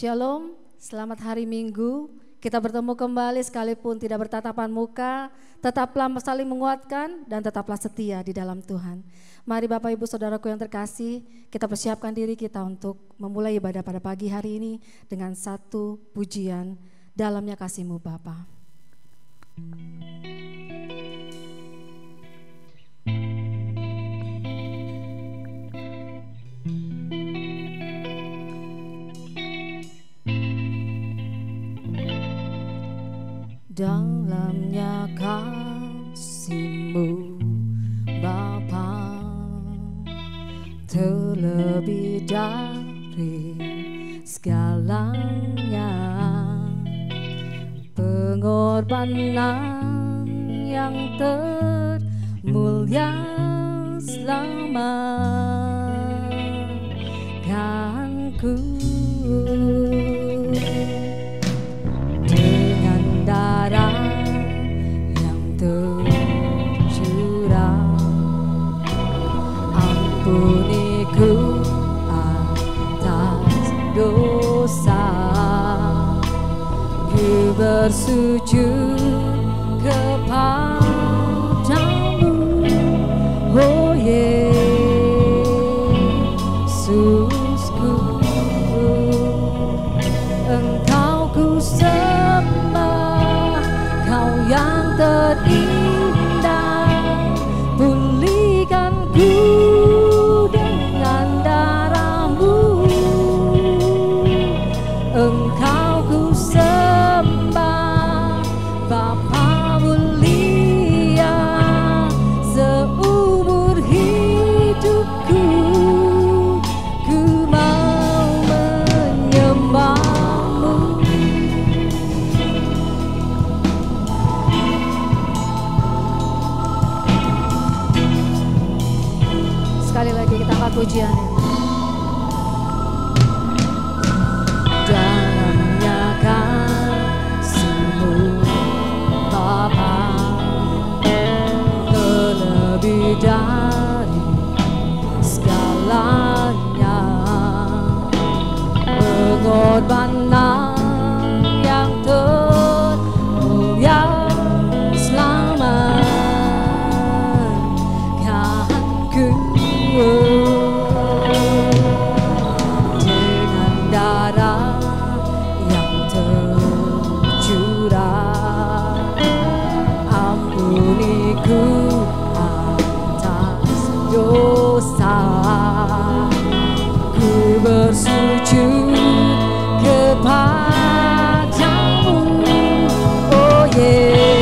Shalom, selamat hari Minggu. Kita bertemu kembali sekalipun tidak bertatapan muka. Tetaplah saling menguatkan dan tetaplah setia di dalam Tuhan. Mari Bapak Ibu Saudaraku yang terkasih, kita persiapkan diri kita untuk memulai ibadah pada pagi hari ini dengan satu pujian, Dalamnya Kasih-Mu Bapa. Dalamnya kasih-Mu Bapa, terlebih dari segalanya, pengorbanan yang termulia selamatkanku. Darah yang tercurah, ampuniku atas dosa. Ku bersujud kepadamu, oh Yesusku. Engkau ku sembah, Kau yang terindah, pulihkan ku dengan darah-Mu. Engkau ku sembah, Bapa mulia, seumur hidupku ku mau menyembah-Mu. Sekali lagi kita angkat pujian ini. Dalamnya kasih-Mu Bapa, terlebih dari segalanya, pengorbanan yang termulia selamatkanku. Dengan darah yang tercurah, ampuniku atas dosa. Ku bersujud kepadamu, oh Yesusku.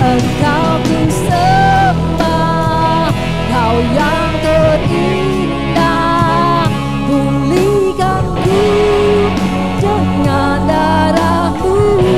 Engkau ku sembah, Kau yang terindah, pulihkan ku dengan darah-Mu.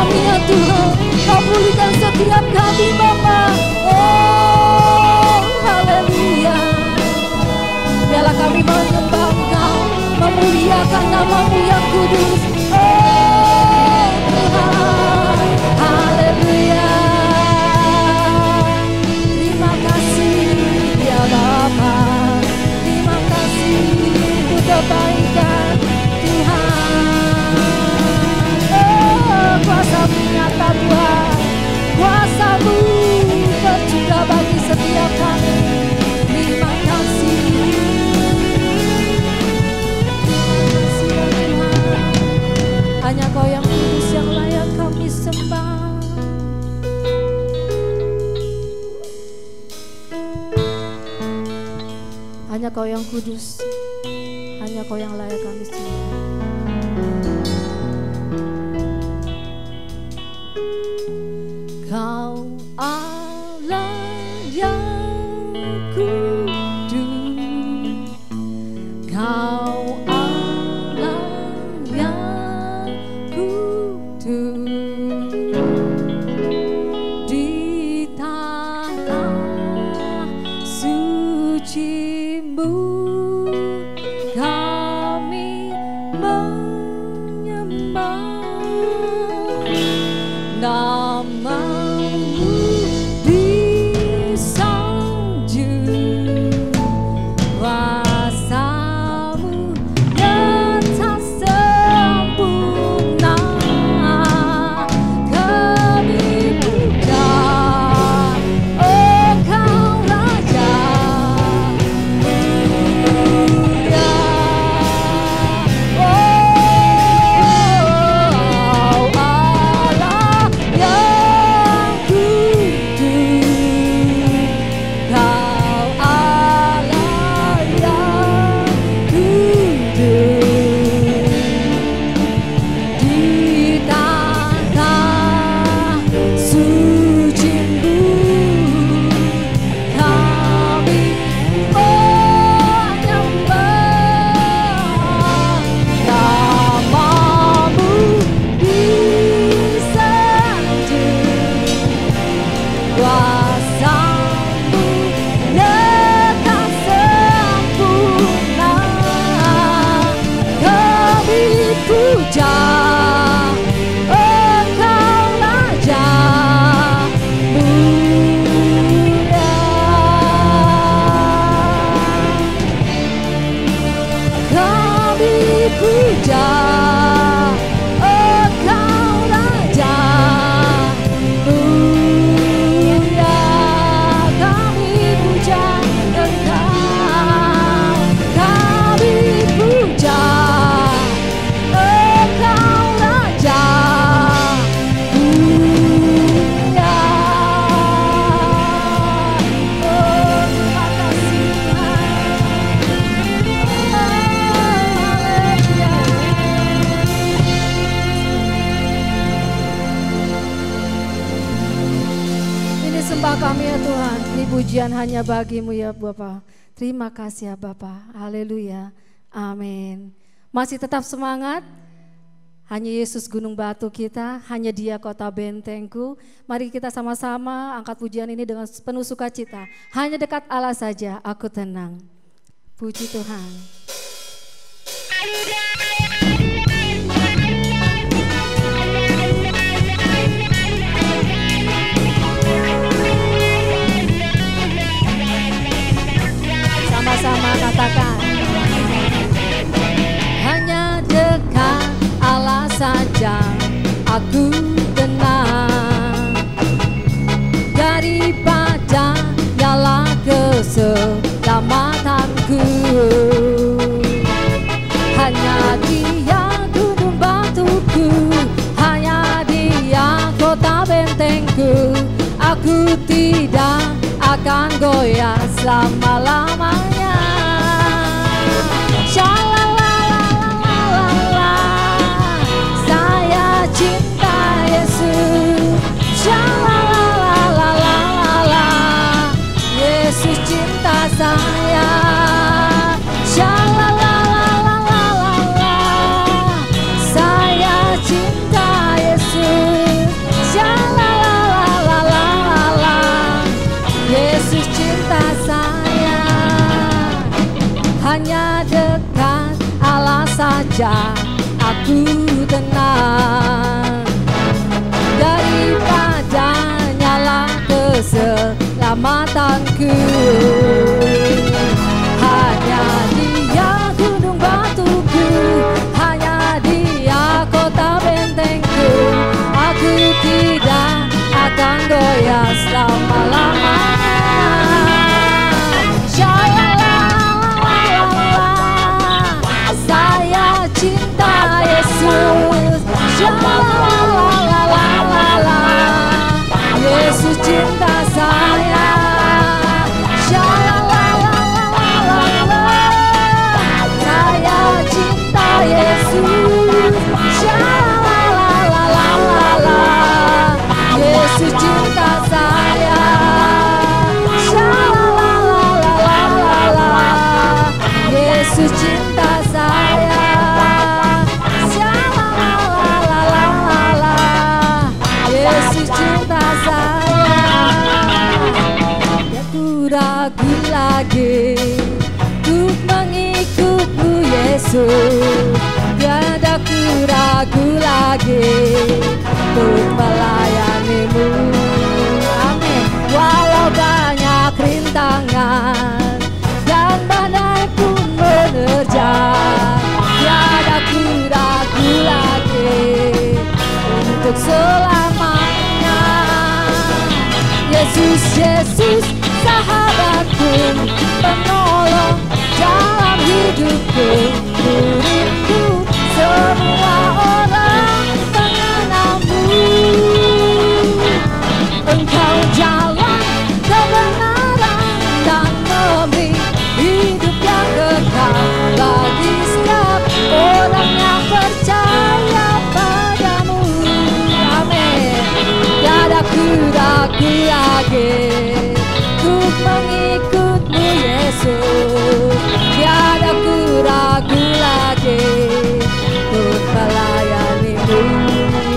kami ya Tuhan. Kau pulihkan setiap kami Bapa. Oh haleluya. Biarlah kami menyembah Engkau, memuliakan nama-Mu yang kudus. Oh Tuhan, haleluya. Terima kasih ya Bapa. Terima kasih untuk kebaikan Tuhan. Oh kuasa-Mu nyata Tuhan. Kuasa-Mu berjuga bagi setiap kami. Terima kasih. Hanya Kau yang kudus yang layak kami sembah. Hanya Kau yang kudus, hanya Kau yang layak kami sembah. Kau Allah yang kudus, Kau Allah yang kudus, di tanah suci-Mu kami menyembah nama-Mu disanjung, kuasa-Mu nyata sempurna, kami puja Engkau Raja mulia. Oh Allah yang kudus, Kau Allah yang kudus, di tanah suci-Mu kami menyembah nama-Mu disanjung, kuasa-Mu nyata sempurna, kami puja Engkau Raja mulia. Kami puja Engkau Raja mulia. Kami puja Engkau, kami puja Engkau Raja mulia. Oh terima kasih Ini sembah kami ya Tuhan, ini pujian hanya bagi-Mu ya Bapa. Terima kasih ya Bapa, haleluya, amin. Masih tetap semangat, hanya Yesus gunung batu kita, hanya Dia kota bentengku. Mari kita sama-sama angkat pujian ini dengan penuh sukacita. Hanya dekat Allah saja aku tenang. Puji Tuhan. Sama-sama katakan. Hanya dekat Allah saja aku tenang, daripada nyala keselamatanku. Hanya Dia gunung batuku, hanya Dia kota bentengku. Aku tidak akan goyah selama-lamanya. Shalalalalala, saya cinta Yesus. Shalalalalala, Yesus cinta saya. Shalalalalala, saya cinta Yesus. Hanya dekat Allah saja aku tenang, daripadanya lah keselamatanku. Hanya Dia gunung batuku, hanya Dia kota bentengku. Aku tidak akan goyah selama-lamanya. Saya cinta Yesus. Yesus cinta saya. Saya cinta Yesus. Yesus cinta saya. Yesus cinta saya. Yesus cinta saya. Aku ragu lagi untuk mengikutmu Yesus. Tiada ku ragu lagi untuk melayanimu. Amin. Walau banyak rintangan dan badai pun menerjang, tiada ku ragu lagi untuk selamanya. Yesus, Yesus, sahabatku, penolong dalam hidupku. Ku rindu semua orang mengenalmu. Engkau jalan kebenaran dan memberi hidup yang kekal bagi setiap orang yang percaya padamu. Amin. Tiada ku ragu lagi untuk mengikutmu Yesus. Tiada ku ragu lagi untuk melayanimu.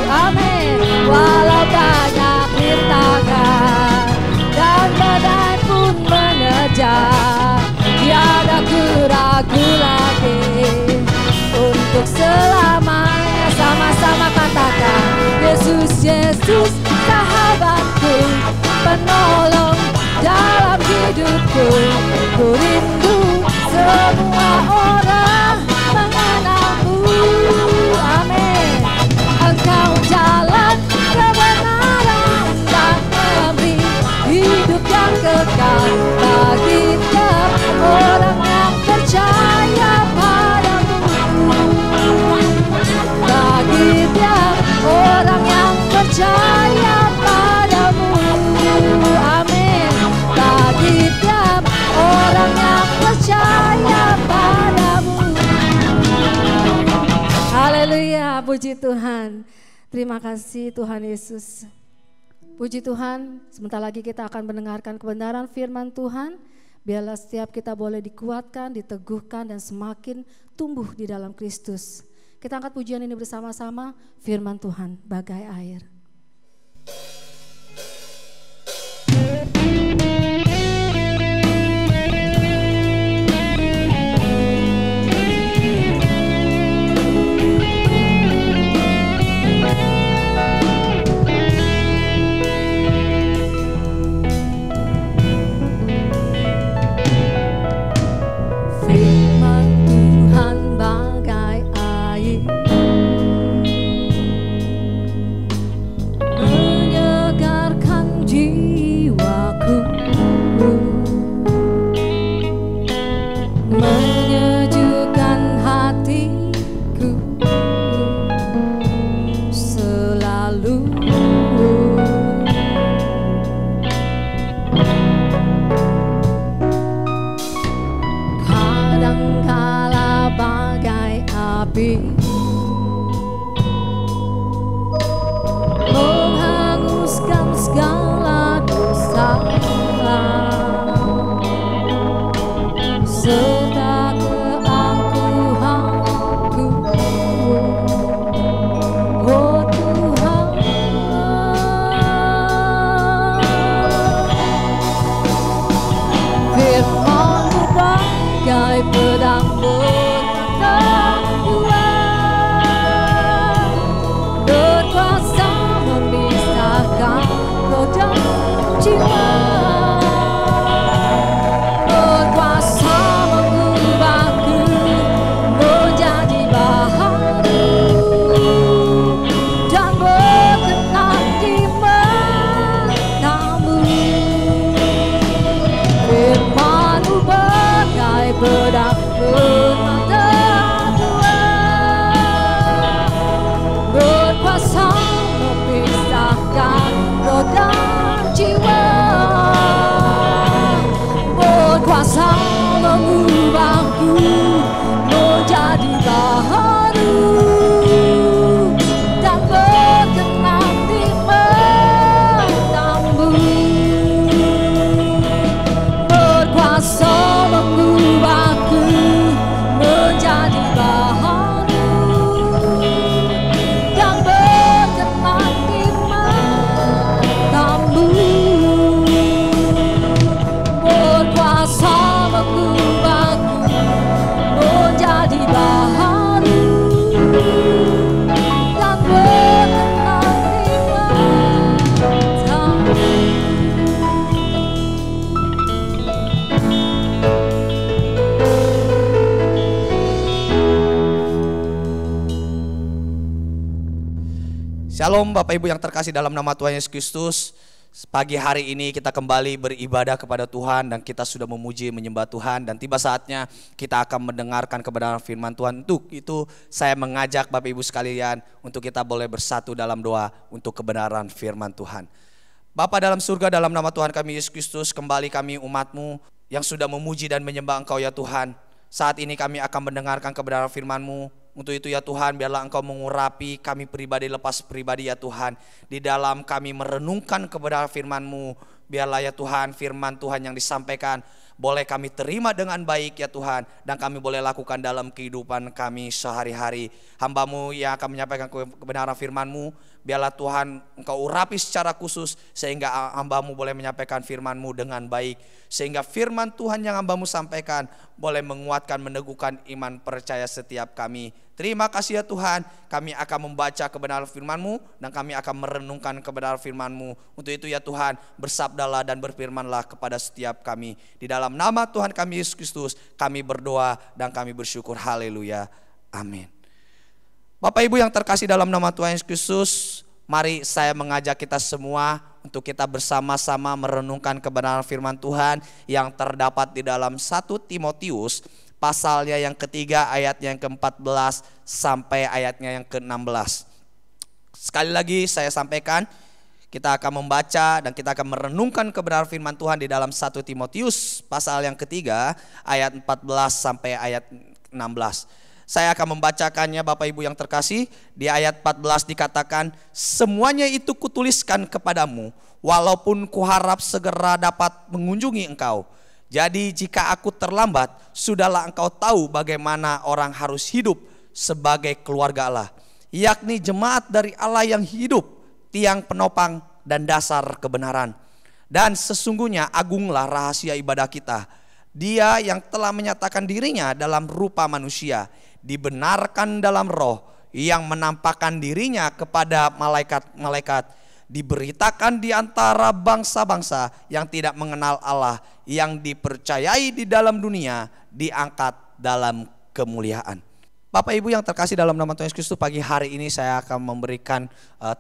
Amin. Walau banyak rintangan dan badai pun menerjang, tiada ku ragu lagi untuk selamanya. Sama-sama katakan, Yesus, Yesus, sahabatku, penolong dalam hidupku. Ku rindu semua orang mengenalmu. Amin. Engkau jalan kebenaran dan memberi hidup yang kekal bagi tiap orang yang percaya padamu. Bagi tiap orang yang percaya padamu. Amin. Bagi tiap orang yang percaya padamu. Haleluya, puji Tuhan. Terima kasih Tuhan Yesus. Puji Tuhan, sebentar lagi kita akan mendengarkan kebenaran firman Tuhan. Biarlah setiap kita boleh dikuatkan, diteguhkan, dan semakin tumbuh di dalam Kristus. Kita angkat pujian ini bersama-sama, firman Tuhan bagai air. Shalom Bapak Ibu yang terkasih dalam nama Tuhan Yesus Kristus. Pagi hari ini kita kembali beribadah kepada Tuhan dan kita sudah memuji menyembah Tuhan, dan tiba saatnya kita akan mendengarkan kebenaran firman Tuhan. Untuk itu saya mengajak Bapak Ibu sekalian untuk kita boleh bersatu dalam doa untuk kebenaran firman Tuhan. Bapa dalam surga, dalam nama Tuhan kami Yesus Kristus, kembali kami umat-Mu yang sudah memuji dan menyembah Engkau ya Tuhan. Saat ini kami akan mendengarkan kebenaran firman-Mu. Untuk itu ya Tuhan, biarlah Engkau mengurapi kami pribadi lepas pribadi ya Tuhan. Di dalam kami merenungkan kebenaran firman-Mu, biarlah ya Tuhan firman Tuhan yang disampaikan boleh kami terima dengan baik ya Tuhan, dan kami boleh lakukan dalam kehidupan kami sehari-hari. Hamba-Mu yang akan menyampaikan kebenaran firman-Mu, biarlah Tuhan Engkau urapi secara khusus sehingga hamba-Mu boleh menyampaikan firman-Mu dengan baik, sehingga firman Tuhan yang hamba-Mu sampaikan boleh menguatkan, meneguhkan iman percaya setiap kami. Terima kasih ya Tuhan, kami akan membaca kebenaran firman-Mu dan kami akan merenungkan kebenaran firman-Mu. Untuk itu ya Tuhan, bersabdalah dan berfirmanlah kepada setiap kami. Di dalam nama Tuhan kami Yesus Kristus kami berdoa dan kami bersyukur. Haleluya, amin. Bapak Ibu yang terkasih dalam nama Tuhan Yesus Kristus, mari saya mengajak kita semua untuk kita bersama-sama merenungkan kebenaran firman Tuhan yang terdapat di dalam 1 Timotius pasalnya yang ketiga, ayatnya yang ke-14 sampai ayatnya yang ke-16. Sekali lagi saya sampaikan, kita akan membaca dan kita akan merenungkan kebenaran firman Tuhan di dalam 1 Timotius pasal yang ketiga, ayat 14 sampai ayat 16. Saya akan membacakannya Bapak Ibu yang terkasih. Di ayat 14 dikatakan, semuanya itu kutuliskan kepadamu, walaupun kuharap segera dapat mengunjungi engkau. Jadi jika aku terlambat, sudahlah engkau tahu bagaimana orang harus hidup sebagai keluarga Allah, yakni jemaat dari Allah yang hidup, tiang penopang dan dasar kebenaran. Dan sesungguhnya agunglah rahasia ibadah kita. Dia yang telah menyatakan dirinya dalam rupa manusia, dibenarkan dalam roh, yang menampakkan dirinya kepada malaikat-malaikat, diberitakan di antara bangsa-bangsa yang tidak mengenal Allah, yang dipercayai di dalam dunia, diangkat dalam kemuliaan. Bapak Ibu yang terkasih dalam nama Tuhan Yesus Kristus, pagi hari ini saya akan memberikan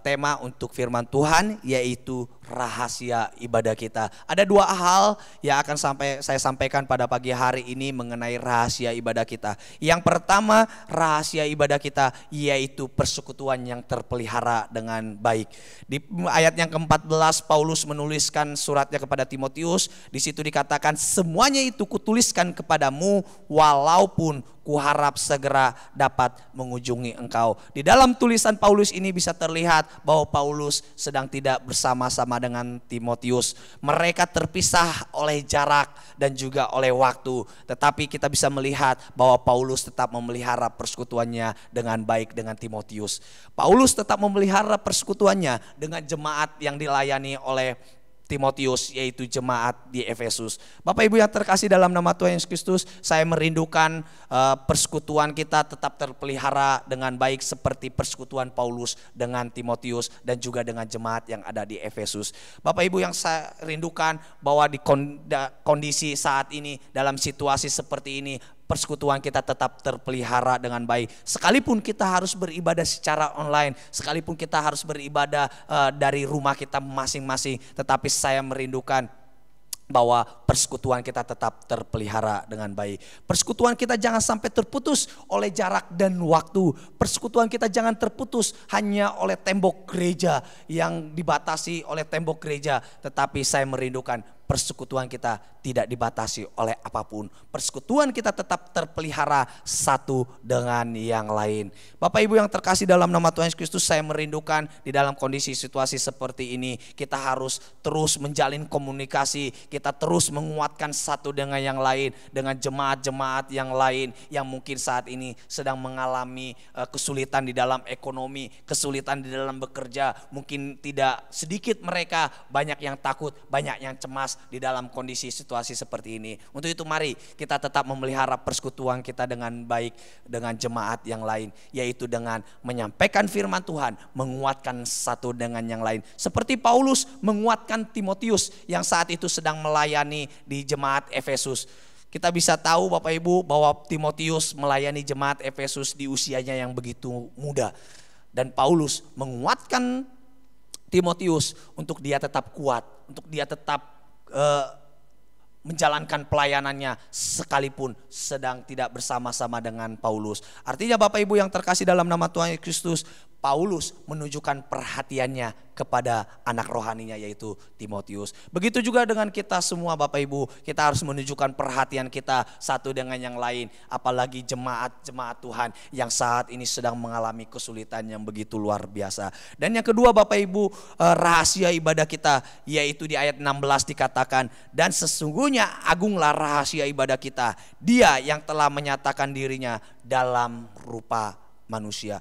tema untuk firman Tuhan, yaitu rahasia ibadah kita. Ada dua hal yang akan saya sampaikan pada pagi hari ini mengenai rahasia ibadah kita. Yang pertama, rahasia ibadah kita yaitu persekutuan yang terpelihara dengan baik. Di ayat yang ke-14 Paulus menuliskan suratnya kepada Timotius. Di situ dikatakan, semuanya itu kutuliskan kepadamu walaupun kuharap segera dapat mengunjungi engkau. Di dalam tulisan Paulus ini bisa terlihat bahwa Paulus sedang tidak bersama-sama dengan Timotius. Mereka terpisah oleh jarak dan juga oleh waktu. Tetapi kita bisa melihat bahwa Paulus tetap memelihara persekutuannya dengan baik dengan Timotius. Paulus tetap memelihara persekutuannya dengan jemaat yang dilayani oleh Timotius, yaitu jemaat di Efesus. Bapak Ibu yang terkasih dalam nama Tuhan Yesus Kristus, saya merindukan persekutuan kita tetap terpelihara dengan baik seperti persekutuan Paulus dengan Timotius dan juga dengan jemaat yang ada di Efesus. Bapak Ibu yang saya rindukan bahwa di kondisi saat ini, dalam situasi seperti ini, persekutuan kita tetap terpelihara dengan baik. Sekalipun kita harus beribadah secara online, sekalipun kita harus beribadah dari rumah kita masing-masing, tetapi saya merindukan bahwa persekutuan kita tetap terpelihara dengan baik. Persekutuan kita jangan sampai terputus oleh jarak dan waktu. Persekutuan kita jangan terputus hanya oleh tembok gereja yang dibatasi oleh tembok gereja, tetapi saya merindukan persekutuan kita tidak dibatasi oleh apapun. Persekutuan kita tetap terpelihara satu dengan yang lain. Bapak Ibu yang terkasih dalam nama Tuhan Yesus Kristus, saya merindukan di dalam kondisi situasi seperti ini, kita harus terus menjalin komunikasi, kita terus menguatkan satu dengan yang lain, dengan jemaat-jemaat yang lain yang mungkin saat ini sedang mengalami kesulitan di dalam ekonomi, kesulitan di dalam bekerja. Mungkin tidak sedikit mereka, banyak yang takut, banyak yang cemas di dalam kondisi situasi seperti ini. Untuk itu mari kita tetap memelihara persekutuan kita dengan baik dengan jemaat yang lain, yaitu dengan menyampaikan firman Tuhan, menguatkan satu dengan yang lain. Seperti Paulus menguatkan Timotius yang saat itu sedang melayani di jemaat Efesus. Kita bisa tahu Bapak Ibu bahwa Timotius melayani jemaat Efesus di usianya yang begitu muda. Dan Paulus menguatkan Timotius untuk dia tetap kuat, untuk dia tetap menjalankan pelayanannya sekalipun sedang tidak bersama-sama dengan Paulus. Artinya Bapak Ibu yang terkasih dalam nama Tuhan Yesus Kristus, Paulus menunjukkan perhatiannya kepada anak rohaninya yaitu Timotius. Begitu juga dengan kita semua Bapak Ibu, kita harus menunjukkan perhatian kita satu dengan yang lain. Apalagi jemaat-jemaat Tuhan yang saat ini sedang mengalami kesulitan yang begitu luar biasa. Dan yang kedua Bapak Ibu, rahasia ibadah kita yaitu di ayat 16 dikatakan, dan sesungguhnya agunglah rahasia ibadah kita, Dia yang telah menyatakan dirinya dalam rupa manusia.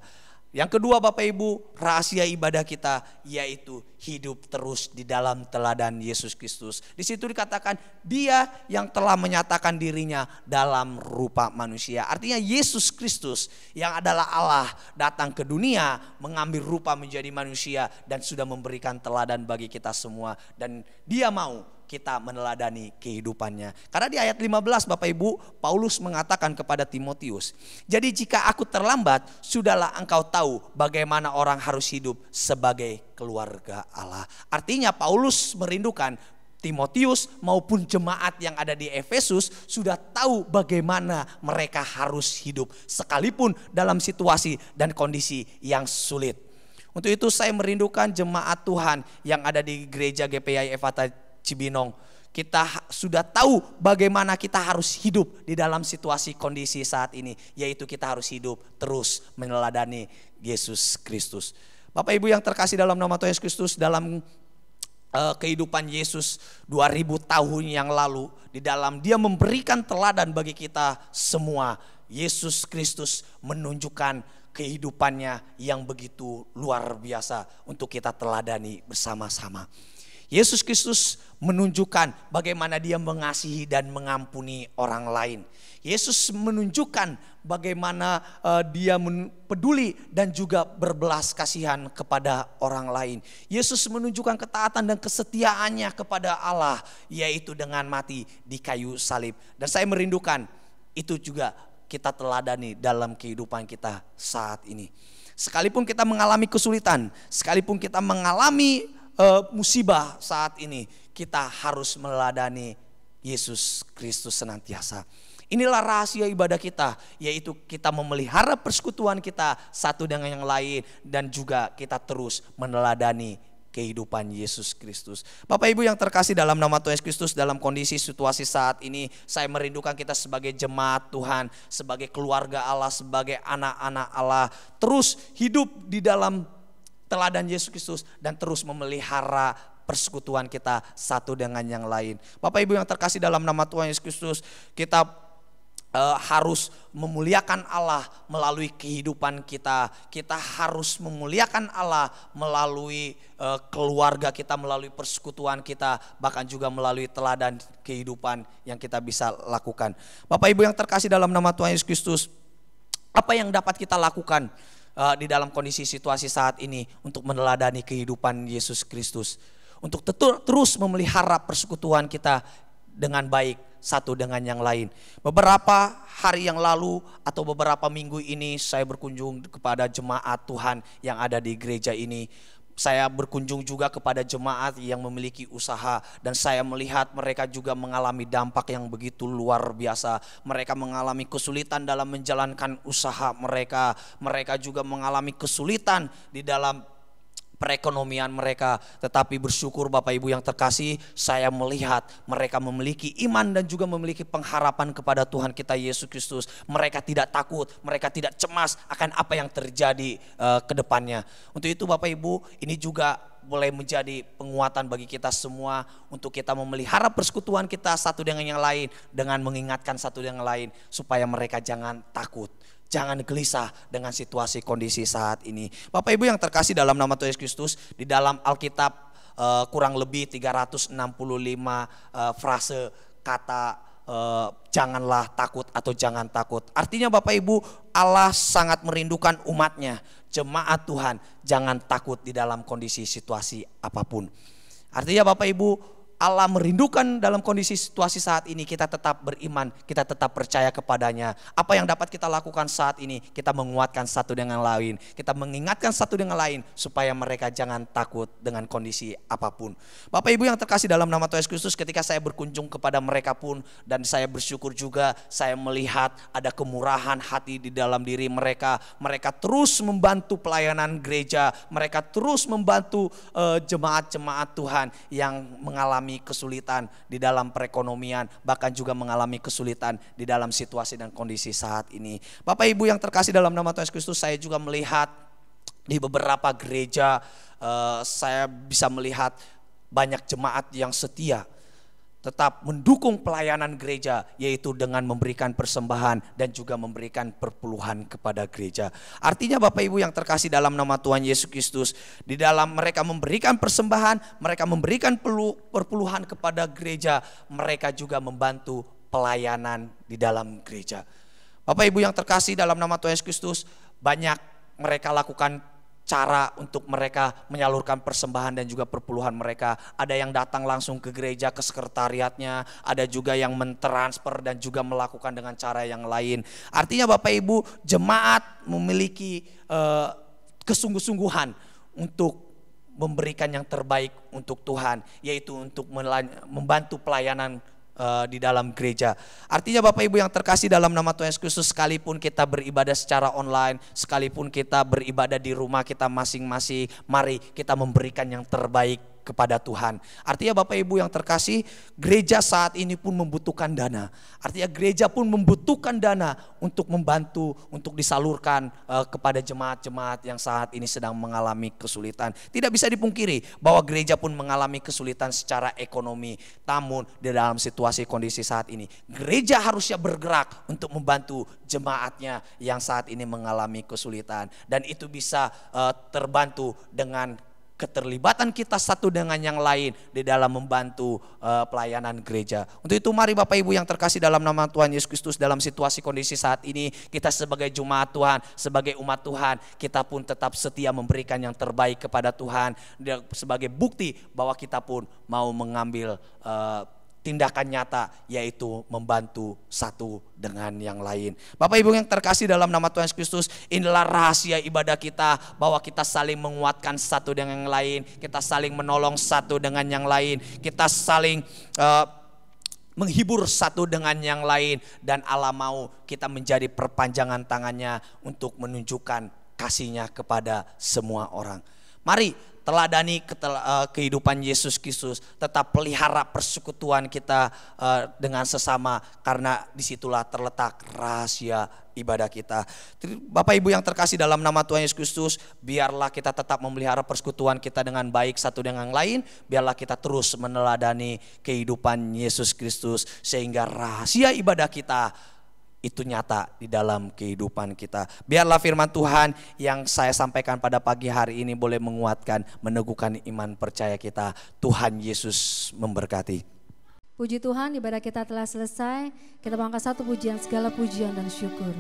Yang kedua Bapak Ibu, rahasia ibadah kita yaitu hidup terus di dalam teladan Yesus Kristus. Di situ dikatakan Dia yang telah menyatakan dirinya dalam rupa manusia. Artinya Yesus Kristus yang adalah Allah datang ke dunia, mengambil rupa menjadi manusia dan sudah memberikan teladan bagi kita semua. Dan Dia mau kita meneladani kehidupannya. Karena di ayat 15 Bapak Ibu, Paulus mengatakan kepada Timotius, jadi jika aku terlambat, sudahlah engkau tahu bagaimana orang harus hidup sebagai keluarga Allah. Artinya Paulus merindukan Timotius maupun jemaat yang ada di Efesus sudah tahu bagaimana mereka harus hidup sekalipun dalam situasi dan kondisi yang sulit. Untuk itu saya merindukan jemaat Tuhan yang ada di gereja GPI Efata Cibinong. Kita sudah tahu bagaimana kita harus hidup di dalam situasi kondisi saat ini, yaitu kita harus hidup terus meneladani Yesus Kristus. Bapak Ibu yang terkasih dalam nama Tuhan Yesus Kristus, dalam kehidupan Yesus 2000 tahun yang lalu, di dalam Dia memberikan teladan bagi kita semua. Yesus Kristus menunjukkan kehidupannya yang begitu luar biasa untuk kita teladani bersama-sama. Yesus Kristus menunjukkan bagaimana Dia mengasihi dan mengampuni orang lain. Yesus menunjukkan bagaimana Dia peduli dan juga berbelas kasihan kepada orang lain. Yesus menunjukkan ketaatan dan kesetiaannya kepada Allah, yaitu dengan mati di kayu salib. Dan saya merindukan itu juga kita teladani dalam kehidupan kita saat ini. Sekalipun kita mengalami kesulitan, sekalipun kita mengalami musibah saat ini, kita harus meneladani Yesus Kristus senantiasa. Inilah rahasia ibadah kita, yaitu kita memelihara persekutuan kita satu dengan yang lain, dan juga kita terus meneladani kehidupan Yesus Kristus. Bapak Ibu yang terkasih dalam nama Tuhan Yesus Kristus, dalam kondisi situasi saat ini, saya merindukan kita sebagai jemaat Tuhan, sebagai keluarga Allah, sebagai anak-anak Allah, terus hidup di dalam teladan Yesus Kristus dan terus memelihara persekutuan kita satu dengan yang lain. Bapak Ibu yang terkasih dalam nama Tuhan Yesus Kristus, kita harus memuliakan Allah melalui kehidupan kita. Kita harus memuliakan Allah melalui keluarga kita, melalui persekutuan kita, bahkan juga melalui teladan kehidupan yang kita bisa lakukan. Bapak Ibu yang terkasih dalam nama Tuhan Yesus Kristus, apa yang dapat kita lakukan di dalam kondisi situasi saat ini untuk meneladani kehidupan Yesus Kristus, untuk terus memelihara persekutuan kita dengan baik satu dengan yang lain. Beberapa hari yang lalu atau beberapa minggu ini saya berkunjung kepada jemaat Tuhan yang ada di gereja ini. Saya berkunjung juga kepada jemaat yang memiliki usaha, dan saya melihat mereka juga mengalami dampak yang begitu luar biasa. Mereka mengalami kesulitan dalam menjalankan usaha mereka. Mereka juga mengalami kesulitan di dalam perekonomian mereka. Tetapi bersyukur Bapak Ibu yang terkasih, saya melihat mereka memiliki iman dan juga memiliki pengharapan kepada Tuhan kita Yesus Kristus. Mereka tidak takut, mereka tidak cemas akan apa yang terjadi ke depannya. Untuk itu Bapak Ibu, ini juga boleh menjadi penguatan bagi kita semua untuk kita memelihara persekutuan kita satu dengan yang lain, dengan mengingatkan satu dengan lain supaya mereka jangan takut, jangan gelisah dengan situasi kondisi saat ini. Bapak Ibu yang terkasih dalam nama Tuhan Yesus Kristus, di dalam Alkitab kurang lebih 365 frase kata janganlah takut atau jangan takut. Artinya Bapak Ibu, Allah sangat merindukan umatnya, jemaat Tuhan, jangan takut di dalam kondisi situasi apapun. Artinya Bapak Ibu, Allah merindukan dalam kondisi situasi saat ini, kita tetap beriman, kita tetap percaya kepadanya. Apa yang dapat kita lakukan saat ini? Kita menguatkan satu dengan lain, kita mengingatkan satu dengan lain supaya mereka jangan takut dengan kondisi apapun. Bapak Ibu yang terkasih dalam nama Tuhan Yesus Kristus, ketika saya berkunjung kepada mereka pun, dan saya bersyukur juga saya melihat ada kemurahan hati di dalam diri mereka. Mereka terus membantu pelayanan gereja, mereka terus membantu jemaat-jemaat Tuhan yang mengalami kesulitan di dalam perekonomian, bahkan juga mengalami kesulitan di dalam situasi dan kondisi saat ini. Bapak Ibu yang terkasih dalam nama Tuhan Yesus Kristus, saya juga melihat di beberapa gereja, saya bisa melihat banyak jemaat yang setia tetap mendukung pelayanan gereja, yaitu dengan memberikan persembahan dan juga memberikan perpuluhan kepada gereja. Artinya Bapak Ibu yang terkasih dalam nama Tuhan Yesus Kristus, di dalam mereka memberikan persembahan, mereka memberikan perpuluhan kepada gereja, mereka juga membantu pelayanan di dalam gereja. Bapak Ibu yang terkasih dalam nama Tuhan Yesus Kristus, banyak mereka lakukan cara untuk mereka menyalurkan persembahan dan juga perpuluhan mereka. Ada yang datang langsung ke gereja, ke sekretariatnya, ada juga yang mentransfer dan juga melakukan dengan cara yang lain. Artinya Bapak Ibu, jemaat memiliki kesungguh-sungguhan untuk memberikan yang terbaik untuk Tuhan, yaitu untuk membantu pelayanan di dalam gereja. Artinya Bapak Ibu yang terkasih dalam nama Tuhan Yesus Kristus, sekalipun kita beribadah secara online, sekalipun kita beribadah di rumah kita masing-masing, mari kita memberikan yang terbaik kepada Tuhan. Artinya Bapak Ibu yang terkasih, gereja saat ini pun membutuhkan dana. Artinya gereja pun membutuhkan dana untuk membantu, untuk disalurkan kepada jemaat-jemaat yang saat ini sedang mengalami kesulitan. Tidak bisa dipungkiri bahwa gereja pun mengalami kesulitan secara ekonomi. Namun di dalam situasi kondisi saat ini, gereja harusnya bergerak untuk membantu jemaatnya yang saat ini mengalami kesulitan. Dan itu bisa terbantu dengan keterlibatan kita satu dengan yang lain di dalam membantu pelayanan gereja. Untuk itu mari Bapak Ibu yang terkasih dalam nama Tuhan Yesus Kristus, dalam situasi kondisi saat ini, kita sebagai jemaat Tuhan, sebagai umat Tuhan, kita pun tetap setia memberikan yang terbaik kepada Tuhan sebagai bukti bahwa kita pun mau mengambil tindakan nyata, yaitu membantu satu dengan yang lain. Bapak Ibu yang terkasih dalam nama Tuhan Yesus Kristus, inilah rahasia ibadah kita, bahwa kita saling menguatkan satu dengan yang lain, kita saling menolong satu dengan yang lain, kita saling menghibur satu dengan yang lain, dan Allah mau kita menjadi perpanjangan tangannya untuk menunjukkan kasih-Nya kepada semua orang. Mari teladani kehidupan Yesus Kristus, tetap pelihara persekutuan kita dengan sesama, karena disitulah terletak rahasia ibadah kita. Bapak Ibu yang terkasih dalam nama Tuhan Yesus Kristus, biarlah kita tetap memelihara persekutuan kita dengan baik satu dengan yang lain, biarlah kita terus meneladani kehidupan Yesus Kristus, sehingga rahasia ibadah kita itu nyata di dalam kehidupan kita. Biarlah firman Tuhan yang saya sampaikan pada pagi hari ini boleh menguatkan, meneguhkan iman percaya kita. Tuhan Yesus memberkati. Puji Tuhan, ibadah kita telah selesai. Kita mengangkat satu pujian, segala pujian dan syukur.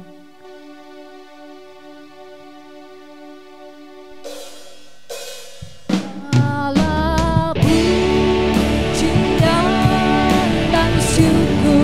Kasih-Mu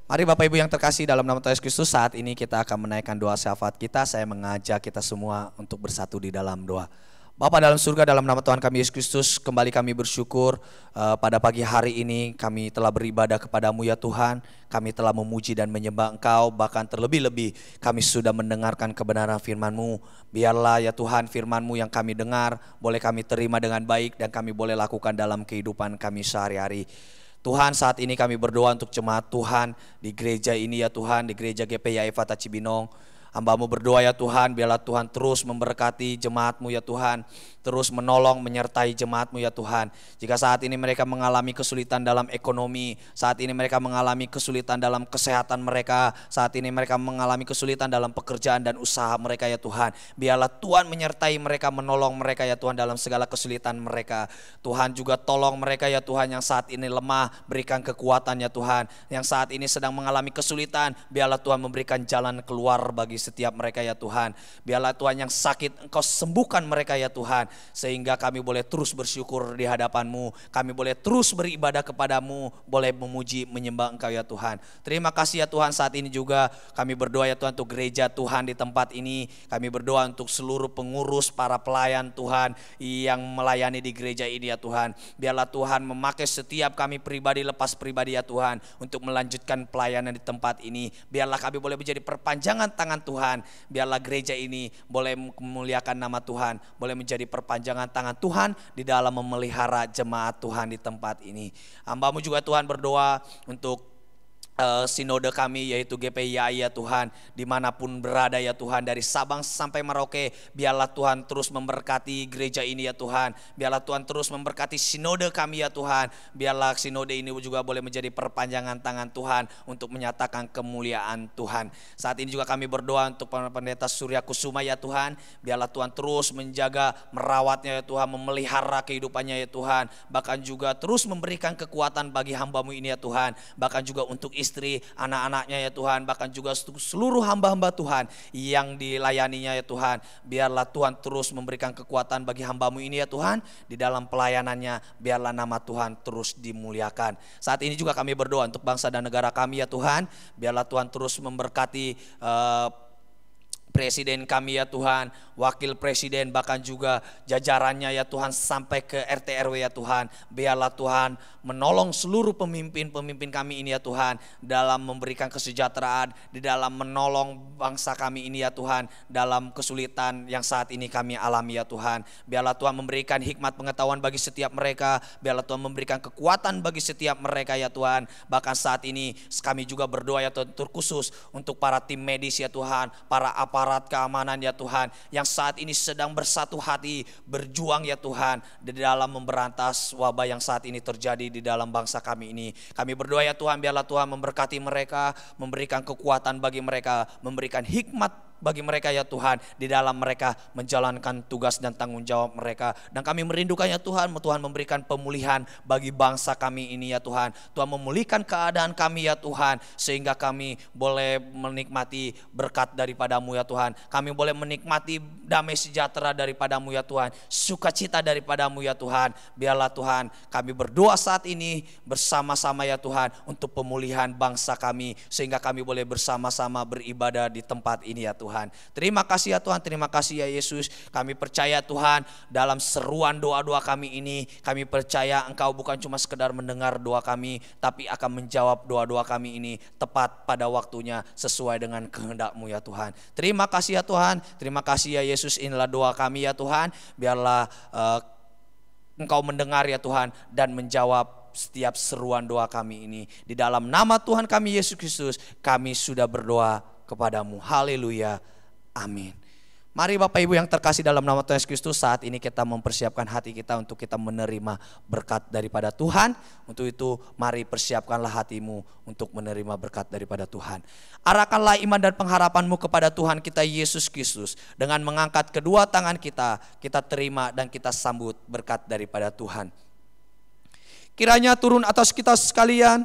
Mari Bapak Ibu yang terkasih dalam nama Tuhan Yesus Kristus, saat ini kita akan menaikkan doa syafaat kita. Saya mengajak kita semua untuk bersatu di dalam doa. Bapa dalam surga, dalam nama Tuhan kami Yesus Kristus, kembali kami bersyukur pada pagi hari ini kami telah beribadah kepadamu ya Tuhan. Kami telah memuji dan menyembah Engkau, bahkan terlebih-lebih kami sudah mendengarkan kebenaran firman-Mu. Biarlah ya Tuhan firman-Mu yang kami dengar boleh kami terima dengan baik dan kami boleh lakukan dalam kehidupan kami sehari-hari. Tuhan, saat ini kami berdoa untuk jemaat Tuhan di gereja ini ya Tuhan, di gereja GPI Efata Cibinong. Hamba-Mu berdoa ya Tuhan, biarlah Tuhan terus memberkati jemaat-Mu ya Tuhan, terus menolong menyertai jemaat-Mu ya Tuhan. Jika saat ini mereka mengalami kesulitan dalam ekonomi, saat ini mereka mengalami kesulitan dalam kesehatan mereka, saat ini mereka mengalami kesulitan dalam pekerjaan dan usaha mereka ya Tuhan, biarlah Tuhan menyertai mereka, menolong mereka ya Tuhan dalam segala kesulitan mereka. Tuhan juga tolong mereka ya Tuhan yang saat ini lemah, berikan kekuatan ya Tuhan. Yang saat ini sedang mengalami kesulitan, biarlah Tuhan memberikan jalan keluar bagi setiap mereka ya Tuhan. Biarlah Tuhan yang sakit Engkau sembuhkan mereka ya Tuhan, sehingga kami boleh terus bersyukur di hadapan-Mu, kami boleh terus beribadah kepadamu, boleh memuji menyembah Engkau ya Tuhan. Terima kasih ya Tuhan, saat ini juga kami berdoa ya Tuhan untuk gereja Tuhan di tempat ini. Kami berdoa untuk seluruh pengurus, para pelayan Tuhan yang melayani di gereja ini ya Tuhan. Biarlah Tuhan memakai setiap kami pribadi lepas pribadi ya Tuhan untuk melanjutkan pelayanan di tempat ini. Biarlah kami boleh menjadi perpanjangan tangan Tuhan. Biarlah gereja ini boleh memuliakan nama Tuhan, boleh menjadi perpanjangan tangan Tuhan di dalam memelihara jemaat Tuhan di tempat ini. Hamba-Mu juga Tuhan berdoa untuk sinode kami yaitu GPI ya Tuhan, dimanapun berada ya Tuhan, dari Sabang sampai Merauke, biarlah Tuhan terus memberkati gereja ini ya Tuhan. Biarlah Tuhan terus memberkati sinode kami ya Tuhan. Biarlah sinode ini juga boleh menjadi perpanjangan tangan Tuhan untuk menyatakan kemuliaan Tuhan. Saat ini juga kami berdoa untuk pendeta Surya Kusuma ya Tuhan. Biarlah Tuhan terus menjaga, merawatnya ya Tuhan, memelihara kehidupannya ya Tuhan. Bahkan juga terus memberikan kekuatan bagi hamba-Mu ini ya Tuhan. Bahkan juga untuk istri, anak-anaknya ya Tuhan, bahkan juga seluruh hamba-hamba Tuhan yang dilayaninya ya Tuhan. Biarlah Tuhan terus memberikan kekuatan bagi hamba-Mu ini ya Tuhan, di dalam pelayanannya. Biarlah nama Tuhan terus dimuliakan. Saat ini juga kami berdoa untuk bangsa dan negara kami ya Tuhan. Biarlah Tuhan terus memberkati Presiden kami ya Tuhan, wakil presiden, bahkan juga jajarannya ya Tuhan, sampai ke RT RW ya Tuhan. Biarlah Tuhan menolong seluruh pemimpin kami ini ya Tuhan, dalam memberikan kesejahteraan, di dalam menolong bangsa kami ini ya Tuhan, dalam kesulitan yang saat ini kami alami ya Tuhan. Biarlah Tuhan memberikan hikmat pengetahuan bagi setiap mereka, biarlah Tuhan memberikan kekuatan bagi setiap mereka ya Tuhan. Bahkan saat ini kami juga berdoa ya Tuhan, terkhusus untuk para tim medis ya Tuhan, para aparat keamanan ya Tuhan, yang saat ini sedang bersatu hati berjuang ya Tuhan di dalam memberantas wabah yang saat ini terjadi di dalam bangsa kami ini. Kami berdoa ya Tuhan, biarlah Tuhan memberkati mereka, memberikan kekuatan bagi mereka, memberikan hikmat bagi mereka ya Tuhan, di dalam mereka menjalankan tugas dan tanggung jawab mereka. Dan kami merindukan ya Tuhan, Tuhan memberikan pemulihan bagi bangsa kami ini ya Tuhan. Tuhan memulihkan keadaan kami ya Tuhan, sehingga kami boleh menikmati berkat daripada-Mu ya Tuhan. Kami boleh menikmati damai sejahtera daripada-Mu ya Tuhan, sukacita daripada-Mu ya Tuhan. Biarlah Tuhan, kami berdoa saat ini bersama-sama ya Tuhan untuk pemulihan bangsa kami, sehingga kami boleh bersama-sama beribadah di tempat ini ya Tuhan. Terima kasih ya Tuhan, terima kasih ya Yesus. Kami percaya Tuhan, dalam seruan doa-doa kami ini, kami percaya Engkau bukan cuma sekedar mendengar doa kami, tapi akan menjawab doa-doa kami ini tepat pada waktunya, sesuai dengan kehendak-Mu ya Tuhan. Terima kasih ya Tuhan, terima kasih ya Yesus. Inilah doa kami ya Tuhan. Biarlah Engkau mendengar ya Tuhan, dan menjawab setiap seruan doa kami ini. Di dalam nama Tuhan kami Yesus Kristus, kami sudah berdoa kepadamu. Haleluya. Amin. Mari Bapak Ibu yang terkasih dalam nama Tuhan Yesus Kristus, saat ini kita mempersiapkan hati kita untuk kita menerima berkat daripada Tuhan. Untuk itu mari persiapkanlah hatimu untuk menerima berkat daripada Tuhan. Arahkanlah iman dan pengharapanmu kepada Tuhan kita Yesus Kristus. Dengan mengangkat kedua tangan kita, kita terima dan kita sambut berkat daripada Tuhan. Kiranya turun atas kita sekalian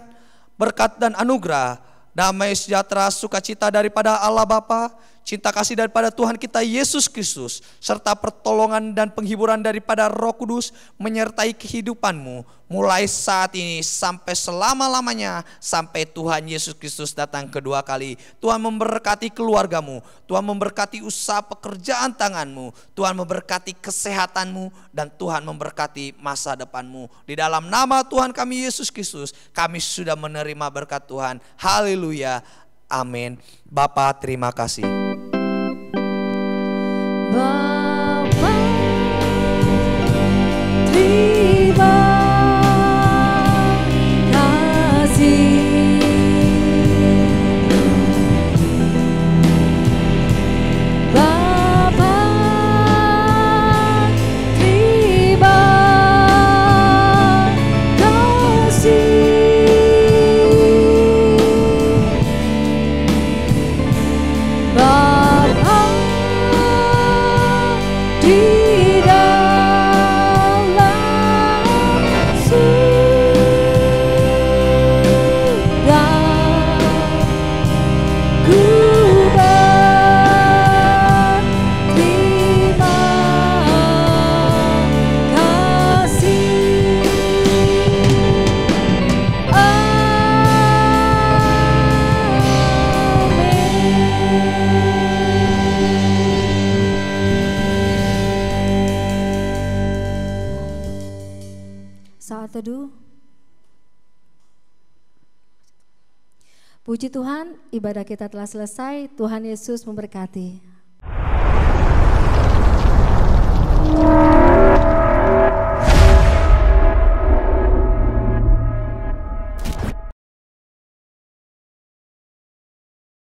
berkat dan anugerah, damai sejahtera, sukacita daripada Allah Bapa, cinta kasih daripada Tuhan kita Yesus Kristus, serta pertolongan dan penghiburan daripada Roh Kudus menyertai kehidupanmu mulai saat ini sampai selama-lamanya, sampai Tuhan Yesus Kristus datang kedua kali. Tuhan memberkati keluargamu, Tuhan memberkati usaha pekerjaan tanganmu, Tuhan memberkati kesehatanmu, dan Tuhan memberkati masa depanmu. Di dalam nama Tuhan kami Yesus Kristus, kami sudah menerima berkat Tuhan. Haleluya, amin. Bapa, terima kasih. Bapa, terima kasih. Bapa, terima kasih. Bapa, di dalam surga ku berterima kasih. Saat teduh. Puji Tuhan, ibadah kita telah selesai. Tuhan Yesus memberkati.